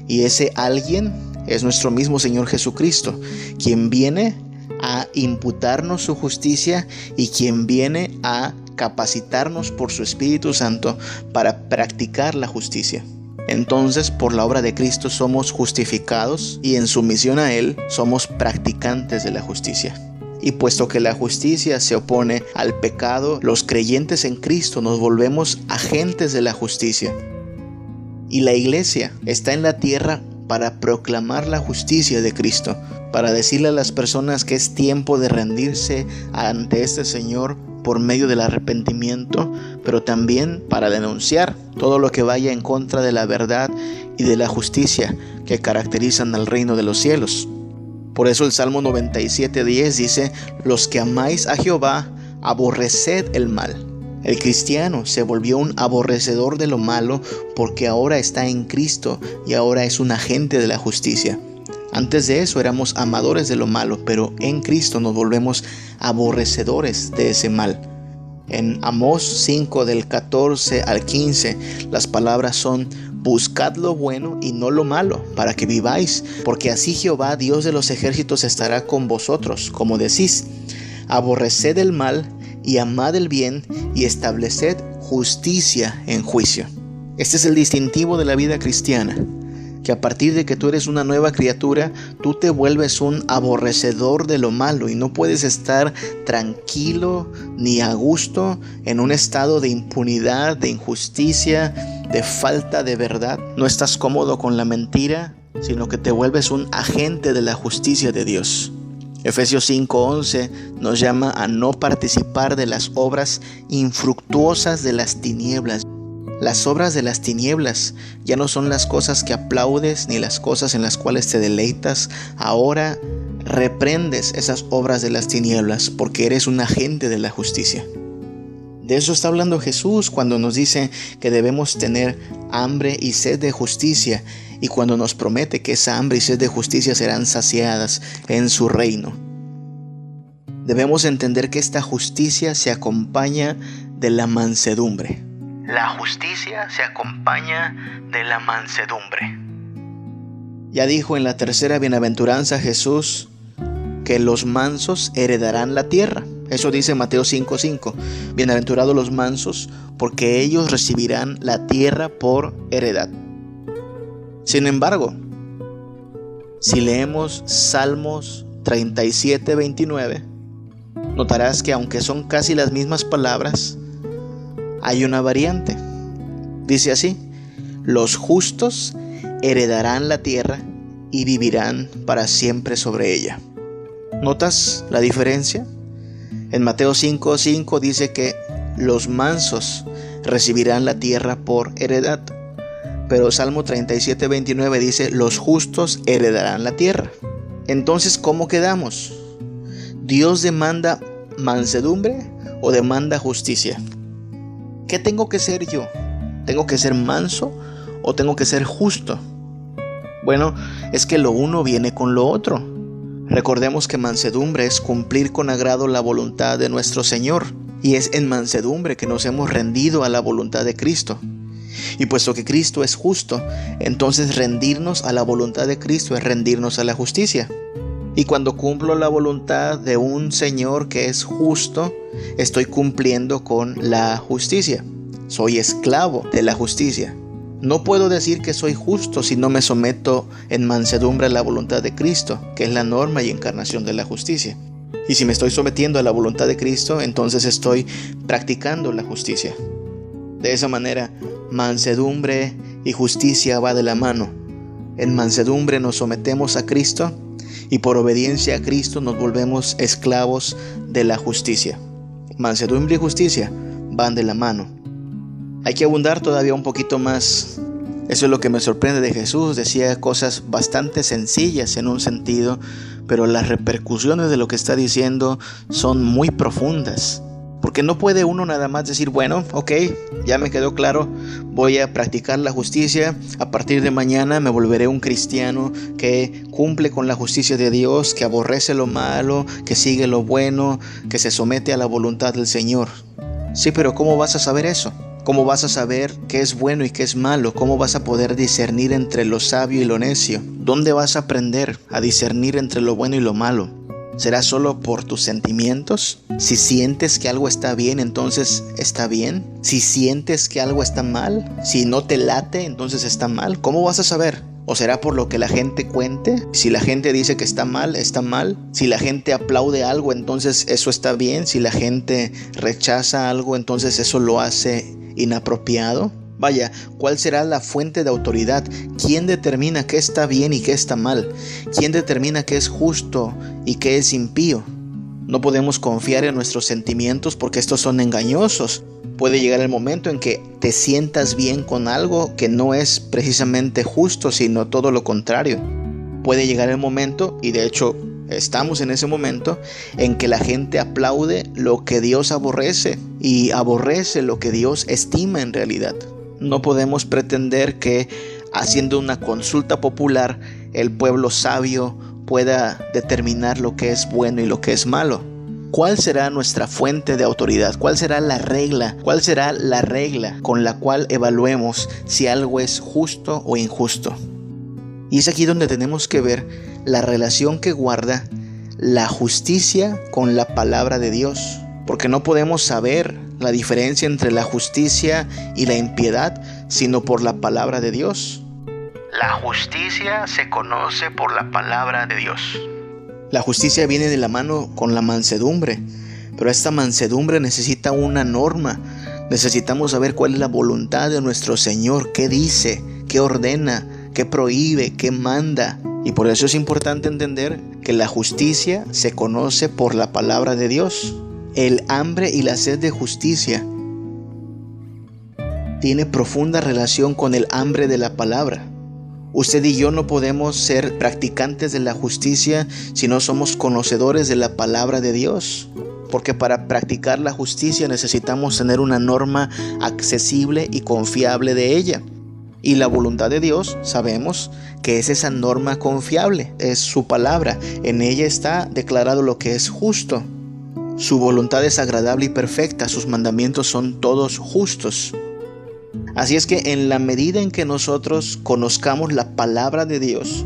Y ese alguien es nuestro mismo Señor Jesucristo, quien viene a imputarnos su justicia y quien viene a capacitarnos por su Espíritu Santo para practicar la justicia. Entonces, por la obra de Cristo somos justificados y en sumisión a Él somos practicantes de la justicia. Y puesto que la justicia se opone al pecado, los creyentes en Cristo nos volvemos agentes de la justicia. Y la iglesia está en la tierra para proclamar la justicia de Cristo, para decirle a las personas que es tiempo de rendirse ante este Señor por medio del arrepentimiento, pero también para denunciar todo lo que vaya en contra de la verdad y de la justicia que caracterizan al reino de los cielos. Por eso el Salmo 97:10 dice: los que amáis a Jehová, aborreced el mal. El cristiano se volvió un aborrecedor de lo malo porque ahora está en Cristo y ahora es un agente de la justicia. Antes de eso éramos amadores de lo malo, pero en Cristo nos volvemos aborrecedores de ese mal. En Amós 5 del 14 al 15 las palabras son: buscad lo bueno y no lo malo, para que viváis, porque así Jehová, Dios de los ejércitos, estará con vosotros, como decís. Aborreced el mal y amad el bien, y estableced justicia en juicio. Este es el distintivo de la vida cristiana, que a partir de que tú eres una nueva criatura, tú te vuelves un aborrecedor de lo malo y no puedes estar tranquilo ni a gusto en un estado de impunidad, de injusticia, de falta de verdad. No estás cómodo con la mentira, sino que te vuelves un agente de la justicia de Dios. Efesios 5:11 nos llama a no participar de las obras infructuosas de las tinieblas. Las obras de las tinieblas ya no son las cosas que aplaudes ni las cosas en las cuales te deleitas. Ahora reprendes esas obras de las tinieblas porque eres un agente de la justicia. De eso está hablando Jesús cuando nos dice que debemos tener hambre y sed de justicia, y cuando nos promete que esa hambre y sed de justicia serán saciadas en su reino. Debemos entender que esta justicia se acompaña de la mansedumbre. La justicia se acompaña de la mansedumbre. Ya dijo en la tercera bienaventuranza Jesús que los mansos heredarán la tierra. Eso dice Mateo 5:5. Bienaventurados los mansos, porque ellos recibirán la tierra por heredad. Sin embargo, si leemos Salmos 37:29, notarás que aunque son casi las mismas palabras, hay una variante. Dice así: los justos heredarán la tierra y vivirán para siempre sobre ella. ¿Notas la diferencia? En Mateo 5:5 dice que los mansos recibirán la tierra por heredad, pero Salmo 37:29 dice: los justos heredarán la tierra. Entonces, ¿cómo quedamos? ¿Dios demanda mansedumbre o demanda justicia? ¿Qué tengo que ser yo? ¿Tengo que ser manso o tengo que ser justo? Bueno, es que lo uno viene con lo otro. Recordemos que mansedumbre es cumplir con agrado la voluntad de nuestro Señor, y es en mansedumbre que nos hemos rendido a la voluntad de Cristo. Y puesto que Cristo es justo, entonces rendirnos a la voluntad de Cristo es rendirnos a la justicia. Y cuando cumplo la voluntad de un Señor que es justo, estoy cumpliendo con la justicia. Soy esclavo de la justicia. No puedo decir que soy justo si no me someto en mansedumbre a la voluntad de Cristo, que es la norma y encarnación de la justicia. Y si me estoy sometiendo a la voluntad de Cristo, entonces estoy practicando la justicia. De esa manera, mansedumbre y justicia va de la mano. en mansedumbre nos sometemos a Cristo y por obediencia a Cristo nos volvemos esclavos de la justicia. Mansedumbre y justicia van de la mano. Hay que abundar todavía un poquito más. Eso es lo que me sorprende de Jesús. Decía cosas bastante sencillas en un sentido, pero las repercusiones de lo que está diciendo son muy profundas. Porque no puede uno nada más decir, bueno, ok, ya me quedó claro, voy a practicar la justicia, a partir de mañana me volveré un cristiano que cumple con la justicia de Dios, que aborrece lo malo, que sigue lo bueno, que se somete a la voluntad del Señor. Sí, pero ¿cómo vas a saber eso? ¿Cómo vas a saber qué es bueno y qué es malo? ¿Cómo vas a poder discernir entre lo sabio y lo necio? ¿Dónde vas a aprender a discernir entre lo bueno y lo malo? ¿Será solo por tus sentimientos? Si sientes que algo está bien, entonces está bien. Si sientes que algo está mal, si no te late, entonces está mal. ¿Cómo vas a saber? ¿O será por lo que la gente cuente? Si la gente dice que está mal, está mal. Si la gente aplaude algo, entonces eso está bien. Si la gente rechaza algo, entonces eso lo hace inapropiado. Vaya, ¿cuál será la fuente de autoridad? ¿Quién determina qué está bien y qué está mal? ¿Quién determina qué es justo y qué es impío? No podemos confiar en nuestros sentimientos porque estos son engañosos. Puede llegar el momento en que te sientas bien con algo que no es precisamente justo, sino todo lo contrario. Puede llegar el momento, y de hecho estamos en ese momento, en que la gente aplaude lo que Dios aborrece y aborrece lo que Dios estima en realidad. No podemos pretender que haciendo una consulta popular el pueblo sabio pueda determinar lo que es bueno y lo que es malo. ¿Cuál será nuestra fuente de autoridad? ¿Cuál será la regla? ¿Cuál será la regla con la cual evaluemos si algo es justo o injusto? Y es aquí donde tenemos que ver la relación que guarda la justicia con la palabra de Dios. Porque no podemos saber la diferencia entre la justicia y la impiedad, sino por la palabra de Dios. La justicia se conoce por la palabra de Dios. La justicia viene de la mano con la mansedumbre, pero esta mansedumbre necesita una norma. Necesitamos saber cuál es la voluntad de nuestro Señor, qué dice, qué ordena, qué prohíbe, qué manda. Y por eso es importante entender que la justicia se conoce por la palabra de Dios. El hambre y la sed de justicia tiene profunda relación con el hambre de la palabra. Usted y yo no podemos ser practicantes de la justicia si no somos conocedores de la palabra de Dios. Porque para practicar la justicia necesitamos tener una norma accesible y confiable de ella. Y la voluntad de Dios, sabemos que es esa norma confiable, es su palabra. En ella está declarado lo que es justo. Su voluntad es agradable y perfecta, sus mandamientos son todos justos. Así es que en la medida en que nosotros conozcamos la palabra de Dios,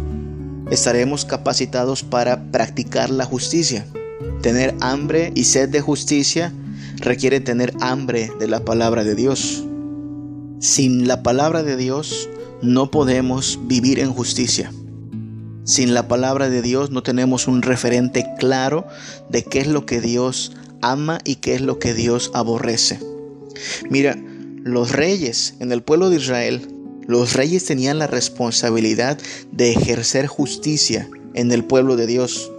estaremos capacitados para practicar la justicia. Tener hambre y sed de justicia requiere tener hambre de la palabra de Dios. Sin la palabra de Dios no podemos vivir en justicia. Sin la palabra de Dios no tenemos un referente claro de qué es lo que Dios ama y qué es lo que Dios aborrece. Mira, los reyes en el pueblo de Israel, los reyes tenían la responsabilidad de ejercer justicia en el pueblo de Dios.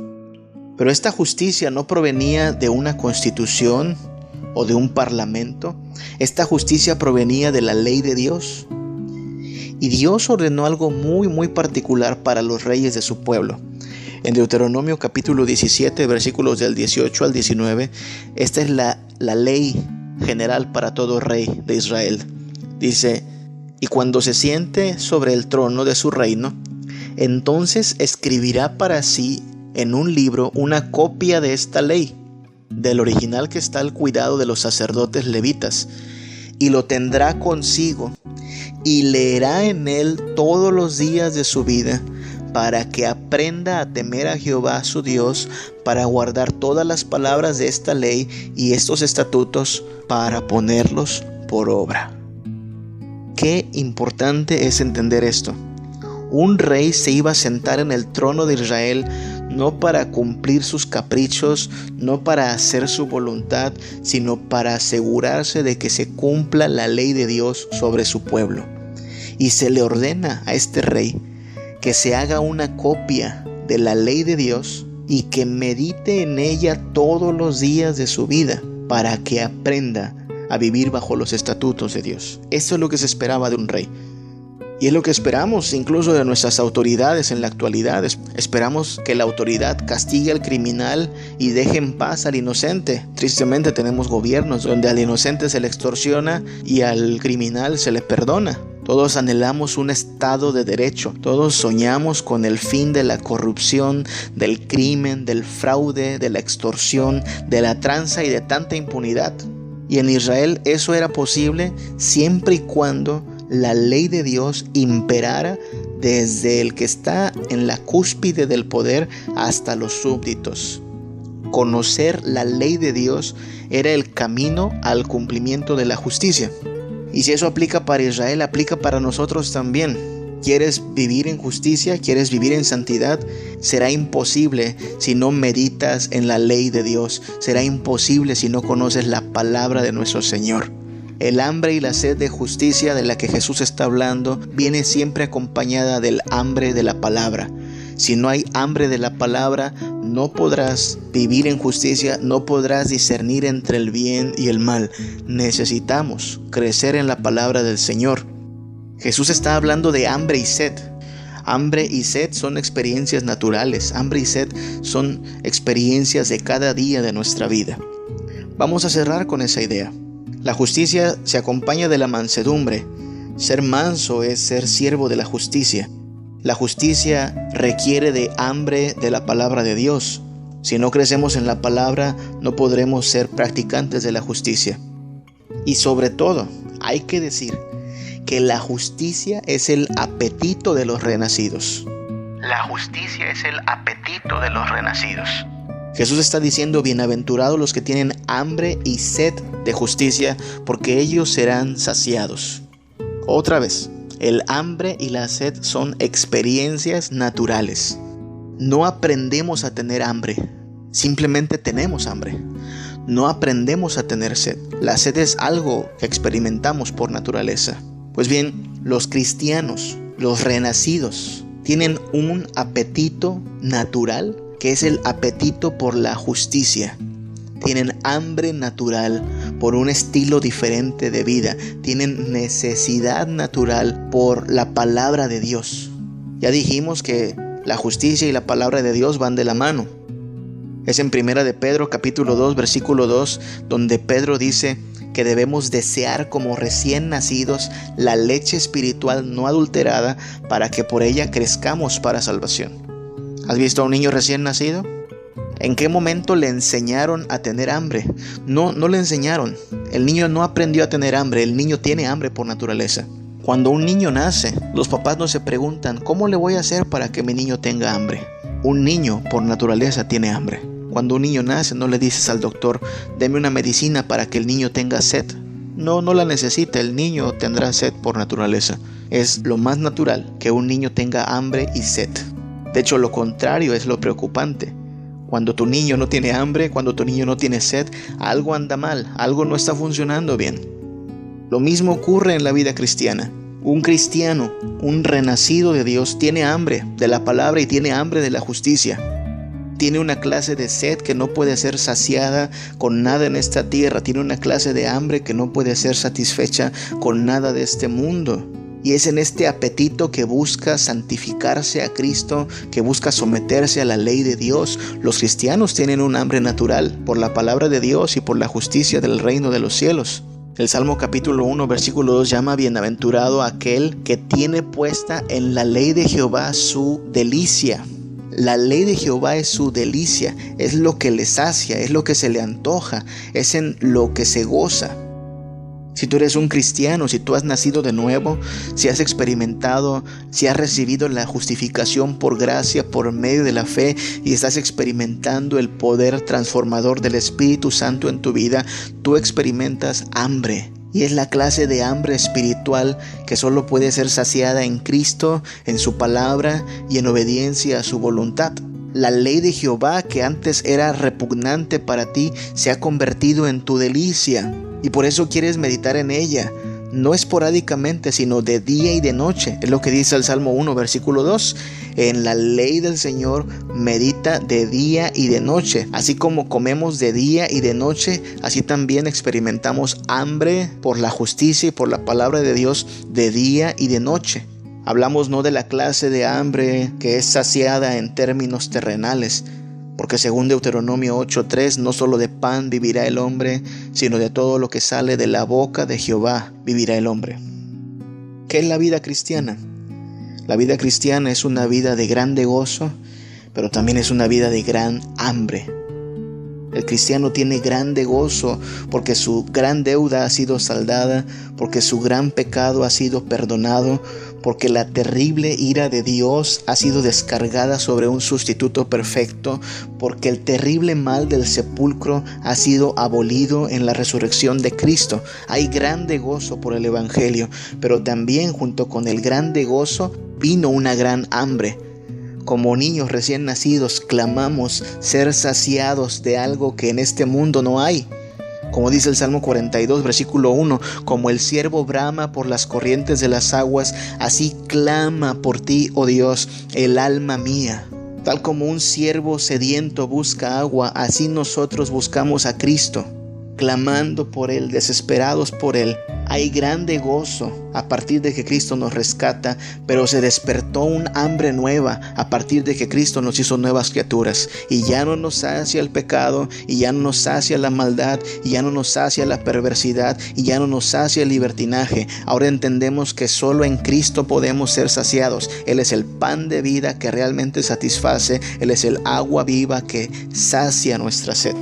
Pero esta justicia no provenía de una constitución o de un parlamento. Esta justicia provenía de la ley de Dios. Y Dios ordenó algo muy particular para los reyes de su pueblo. En Deuteronomio capítulo 17, versículos del 18 al 19, esta es la ley general para todo rey de Israel. Dice: y cuando se siente sobre el trono de su reino, entonces escribirá para sí en un libro una copia de esta ley, del original que está al cuidado de los sacerdotes levitas, y lo tendrá consigo, y leerá en él todos los días de su vida, para que aprenda a temer a Jehová su Dios, para guardar todas las palabras de esta ley y estos estatutos, para ponerlos por obra. Qué importante es entender esto. Un rey se iba a sentar en el trono de Israel no para cumplir sus caprichos, no para hacer su voluntad, sino para asegurarse de que se cumpla la ley de Dios sobre su pueblo. Y se le ordena a este rey que se haga una copia de la ley de Dios y que medite en ella todos los días de su vida para que aprenda a vivir bajo los estatutos de Dios. Eso es lo que se esperaba de un rey. Y es lo que esperamos incluso de nuestras autoridades en la actualidad. Esperamos que la autoridad castigue al criminal y deje en paz al inocente. Tristemente tenemos gobiernos donde al inocente se le extorsiona y al criminal se le perdona. Todos anhelamos un estado de derecho. Todos soñamos con el fin de la corrupción, del crimen, del fraude, de la extorsión, de la tranza y de tanta impunidad. Y en Israel eso era posible siempre y cuando la ley de Dios imperara desde el que está en la cúspide del poder hasta los súbditos. Conocer la ley de Dios era el camino al cumplimiento de la justicia. Y si eso aplica para Israel, aplica para nosotros también. ¿Quieres vivir en justicia? ¿Quieres vivir en santidad? Será imposible si no meditas en la ley de Dios. Será imposible si no conoces la palabra de nuestro Señor. El hambre y la sed de justicia de la que Jesús está hablando viene siempre acompañada del hambre de la palabra. Si no hay hambre de la palabra, no podrás vivir en justicia, no podrás discernir entre el bien y el mal. Necesitamos crecer en la palabra del Señor. Jesús está hablando de hambre y sed. Hambre y sed son experiencias naturales. Hambre y sed son experiencias de cada día de nuestra vida. Vamos a cerrar con esa idea. La justicia se acompaña de la mansedumbre. Ser manso es ser siervo de la justicia. La justicia requiere de hambre de la palabra de Dios. Si no crecemos en la palabra, no podremos ser practicantes de la justicia. Y sobre todo, hay que decir que la justicia es el apetito de los renacidos. La justicia es el apetito de los renacidos. Jesús está diciendo: bienaventurados los que tienen hambre y sed de justicia, porque ellos serán saciados. Otra vez, el hambre y la sed son experiencias naturales. No aprendemos a tener hambre, simplemente tenemos hambre. No aprendemos a tener sed. La sed es algo que experimentamos por naturaleza. Pues bien, los cristianos, los renacidos, tienen un apetito natural que es el apetito por la justicia. Tienen hambre natural por un estilo diferente de vida. Tienen necesidad natural por la palabra de Dios. Ya dijimos que la justicia y la palabra de Dios van de la mano. Es en 1 de Pedro capítulo 2 versículo 2 donde Pedro dice que debemos desear como recién nacidos la leche espiritual no adulterada para que por ella crezcamos para salvación. ¿Has visto a un niño recién nacido? ¿En qué momento le enseñaron a tener hambre? No le enseñaron. El niño no aprendió a tener hambre. El niño tiene hambre por naturaleza. Cuando un niño nace, los papás no se preguntan: ¿cómo le voy a hacer para que mi niño tenga hambre? Un niño por naturaleza tiene hambre. Cuando un niño nace, no le dices al doctor: deme una medicina para que el niño tenga sed. No la necesita. El niño tendrá sed por naturaleza. Es lo más natural que un niño tenga hambre y sed. De hecho, lo contrario es lo preocupante. Cuando tu niño no tiene hambre, cuando tu niño no tiene sed, algo anda mal, algo no está funcionando bien. Lo mismo ocurre en la vida cristiana. Un cristiano, un renacido de Dios, tiene hambre de la palabra y tiene hambre de la justicia. Tiene una clase de sed que no puede ser saciada con nada en esta tierra. Tiene una clase de hambre que no puede ser satisfecha con nada de este mundo. Y es en este apetito que busca santificarse a Cristo, que busca someterse a la ley de Dios. Los cristianos tienen un hambre natural por la palabra de Dios y por la justicia del reino de los cielos. El Salmo capítulo 1 versículo 2 llama bienaventurado a aquel que tiene puesta en la ley de Jehová su delicia. La ley de Jehová es su delicia, es lo que le sacia, es lo que se le antoja, es en lo que se goza. Si tú eres un cristiano, si tú has nacido de nuevo, si has experimentado, si has recibido la justificación por gracia, por medio de la fe, y estás experimentando el poder transformador del Espíritu Santo en tu vida, tú experimentas hambre. Y es la clase de hambre espiritual que solo puede ser saciada en Cristo, en su palabra y en obediencia a su voluntad. La ley de Jehová, que antes era repugnante para ti, se ha convertido en tu delicia. Y por eso quieres meditar en ella. no esporádicamente, sino de día y de noche. Es lo que dice el Salmo 1, versículo 2. En la ley del Señor medita de día y de noche. Así como comemos de día y de noche, así también experimentamos hambre por la justicia y por la palabra de Dios de día y de noche. Hablamos no de la clase de hambre que es saciada en términos terrenales, porque según Deuteronomio 8:3, no solo de pan vivirá el hombre, sino de todo lo que sale de la boca de Jehová vivirá el hombre. ¿Qué es la vida cristiana? La vida cristiana es una vida de grande gozo, pero también es una vida de gran hambre. El cristiano tiene grande gozo porque su gran deuda ha sido saldada, porque su gran pecado ha sido perdonado, porque la terrible ira de Dios ha sido descargada sobre un sustituto perfecto, porque el terrible mal del sepulcro ha sido abolido en la resurrección de Cristo. Hay grande gozo por el Evangelio, pero también junto con el grande gozo vino una gran hambre. Como niños recién nacidos clamamos ser saciados de algo que en este mundo no hay. Como dice el Salmo 42, versículo 1, como el ciervo brama por las corrientes de las aguas, así clama por ti, oh Dios, el alma mía. Tal como un ciervo sediento busca agua, así nosotros buscamos a Cristo, clamando por Él, desesperados por Él. Hay grande gozo a partir de que Cristo nos rescata, pero se despertó un hambre nueva a partir de que Cristo nos hizo nuevas criaturas. Y ya no nos sacia el pecado, y ya no nos sacia la maldad, y ya no nos sacia la perversidad, y ya no nos sacia el libertinaje. Ahora entendemos que solo en Cristo podemos ser saciados. Él es el pan de vida que realmente satisface. Él es el agua viva que sacia nuestra sed.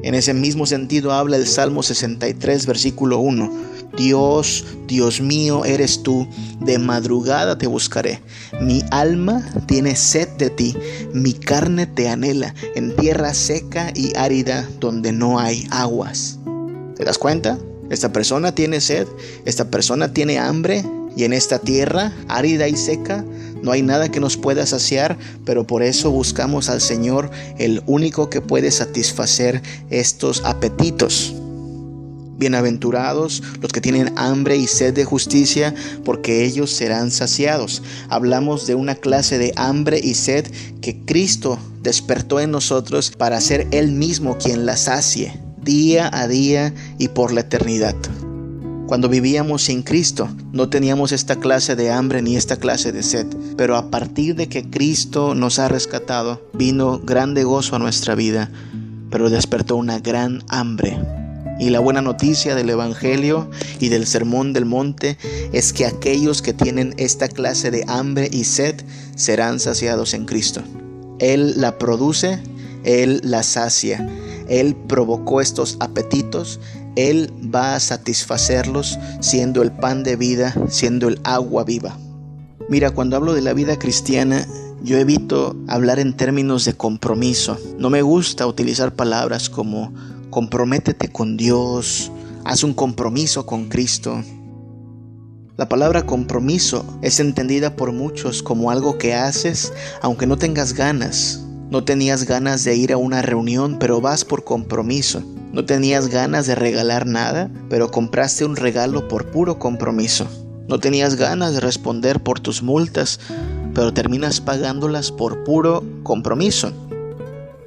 En ese mismo sentido habla el Salmo 63, versículo 1. Dios, Dios mío, eres tú, de madrugada te buscaré. Mi alma tiene sed de ti, mi carne te anhela, en tierra seca y árida donde no hay aguas. ¿Te das cuenta? Esta persona tiene sed, esta persona tiene hambre, y en esta tierra árida y seca no hay nada que nos pueda saciar, pero por eso buscamos al Señor, el único que puede satisfacer estos apetitos. Bienaventurados los que tienen hambre y sed de justicia, porque ellos serán saciados. Hablamos de una clase de hambre y sed que Cristo despertó en nosotros para ser Él mismo quien la sacie, día a día y por la eternidad. Cuando vivíamos sin Cristo, no teníamos esta clase de hambre ni esta clase de sed. Pero a partir de que Cristo nos ha rescatado, vino grande gozo a nuestra vida, pero despertó una gran hambre. Y la buena noticia del Evangelio y del Sermón del Monte es que aquellos que tienen esta clase de hambre y sed serán saciados en Cristo. Él la produce, Él la sacia. Él provocó estos apetitos. Él va a satisfacerlos siendo el pan de vida, siendo el agua viva. Mira, cuando hablo de la vida cristiana, yo evito hablar en términos de compromiso. No me gusta utilizar palabras como comprométete con Dios, haz un compromiso con Cristo. La palabra compromiso es entendida por muchos como algo que haces aunque no tengas ganas. No tenías ganas de ir a una reunión, pero vas por compromiso. No tenías ganas de regalar nada, pero compraste un regalo por puro compromiso. No tenías ganas de responder por tus multas, pero terminas pagándolas por puro compromiso.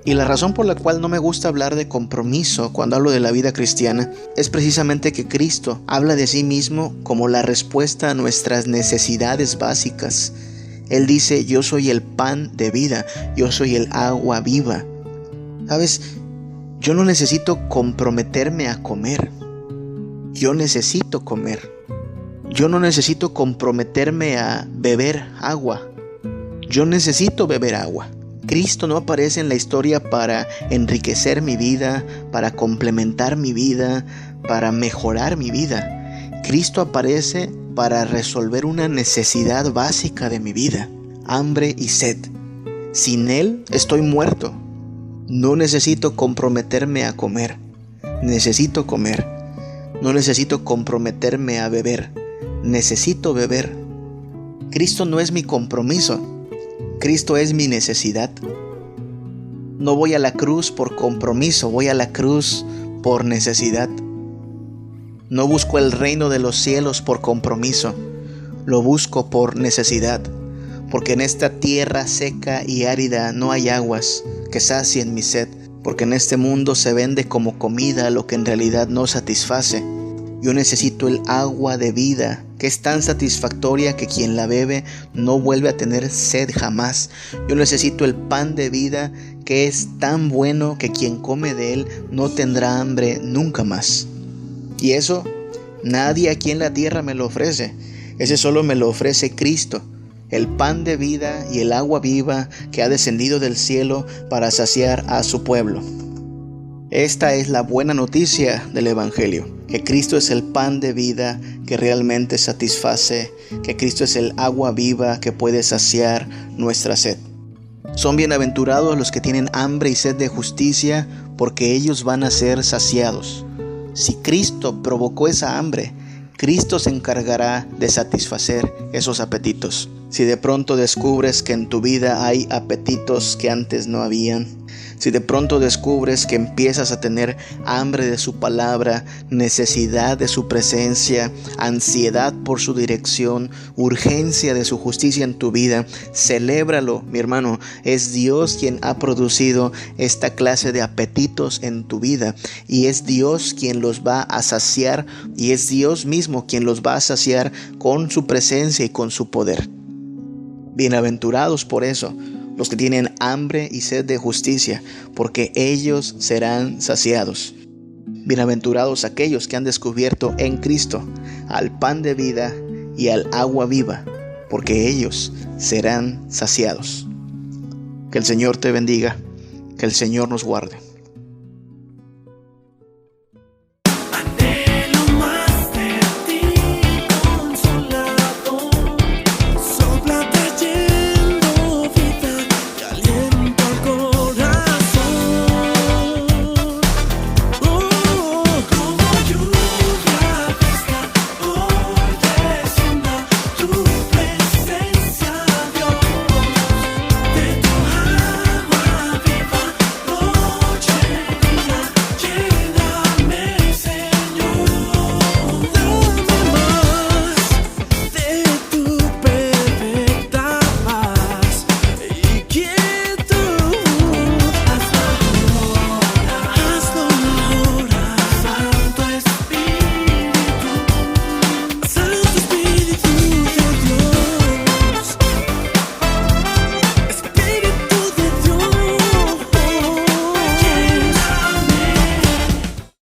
Y la razón por la cual no me gusta hablar de compromiso cuando hablo de la vida cristiana es precisamente que Cristo habla de sí mismo como la respuesta a nuestras necesidades básicas. Él dice, yo soy el pan de vida, yo soy el agua viva. ¿Sabes? Yo no necesito comprometerme a comer. Yo necesito comer. Yo no necesito comprometerme a beber agua. Yo necesito beber agua. Cristo no aparece en la historia para enriquecer mi vida, para complementar mi vida, para mejorar mi vida. Cristo aparece para resolver una necesidad básica de mi vida, hambre y sed. Sin Él estoy muerto. No necesito comprometerme a comer. Necesito comer. No necesito comprometerme a beber. Necesito beber. Cristo no es mi compromiso. Cristo es mi necesidad. No voy a la cruz por compromiso, voy a la cruz por necesidad. No busco el reino de los cielos por compromiso, lo busco por necesidad, porque en esta tierra seca y árida no hay aguas que sacien mi sed, porque en este mundo se vende como comida lo que en realidad no satisface. Yo necesito el agua de vida, que es tan satisfactoria que quien la bebe no vuelve a tener sed jamás. Yo necesito el pan de vida, que es tan bueno que quien come de él no tendrá hambre nunca más. Y eso nadie aquí en la tierra me lo ofrece. Ese solo me lo ofrece Cristo, el pan de vida y el agua viva que ha descendido del cielo para saciar a su pueblo. Esta es la buena noticia del Evangelio, que Cristo es el pan de vida que realmente satisface, que Cristo es el agua viva que puede saciar nuestra sed. Son bienaventurados los que tienen hambre y sed de justicia, porque ellos van a ser saciados. Si Cristo provocó esa hambre, Cristo se encargará de satisfacer esos apetitos. Si de pronto descubres que en tu vida hay apetitos que antes no habían, si de pronto descubres que empiezas a tener hambre de su palabra, necesidad de su presencia, ansiedad por su dirección, urgencia de su justicia en tu vida, celébralo, mi hermano. Es Dios quien ha producido esta clase de apetitos en tu vida, y es Dios quien los va a saciar, y es Dios mismo quien los va a saciar con su presencia y con su poder. Bienaventurados por eso los que tienen hambre y sed de justicia, porque ellos serán saciados. Bienaventurados aquellos que han descubierto en Cristo al pan de vida y al agua viva, porque ellos serán saciados. Que el Señor te bendiga, que el Señor nos guarde.